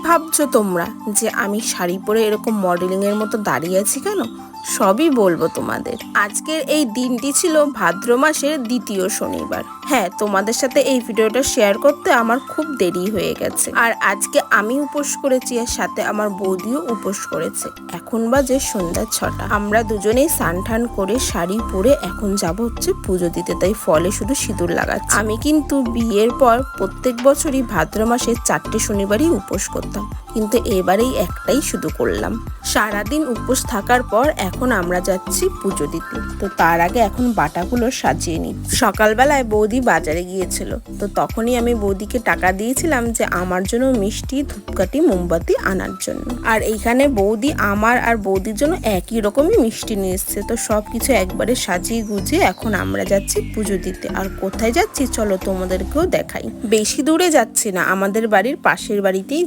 ভাবছো তোমরা যে আমি শাড়ি পরে এরকম মডেলিং এর মতো দাঁড়িয়ে আছি কেন? সবই বলবো তোমাদের। আজকের এই দিনটি ছিল ভাদ্র মাসের দ্বিতীয় শনিবার। হ্যাঁ, তোমাদের সাথে এই ভিডিওটা শেয়ার করতে আমার খুব দেরি হয়ে গেছে। আর আজকে আমি উপোস করেছি, আর সাথে আমার বৌদিও উপোস করেছে। এখন বাজে সন্ধ্যা 6টা। আমরা দুজনেই স্নান টান করে শাড়ি পরে এখন যাব হচ্ছে পুজো দিতে, তাই ফলে শুধু সিঁদুর লাগাচ্ছি। আমি কিন্তু বিয়ের পর প্রত্যেক বছরই ভাদ্র মাসে 4টে শনিবারই উপোস করতাম, কিন্তু এবারেই একটাই শুধু করলাম। সারাদিন উপোস থাকার পর এখন আমরা যাচ্ছি পুজো দিতে। তো তার আগে এখন বাটাগুলো সাজিয়ে নিই। সকালবেলায় বৌদি বাজারে গিয়েছিল, তো তখনই আমি বৌদিকে টাকা দিয়েছিলাম যে আমার জন্য মিষ্টি, ধূপকাঠি, মোমবাতি আনার জন্য। আর এইখানে বৌদি আমার আর বৌদির জন্য একই রকমই মিষ্টি নিয়ে এসছে। তো সবকিছু একবারে সাজিয়ে গুজিয়ে এখন আমরা যাচ্ছি পুজো দিতে। আর কোথায় যাচ্ছি চলো তোমাদেরকেও দেখাই। বেশি দূরে যাচ্ছি না, আমাদের বাড়ির পাশের বাড়িতেই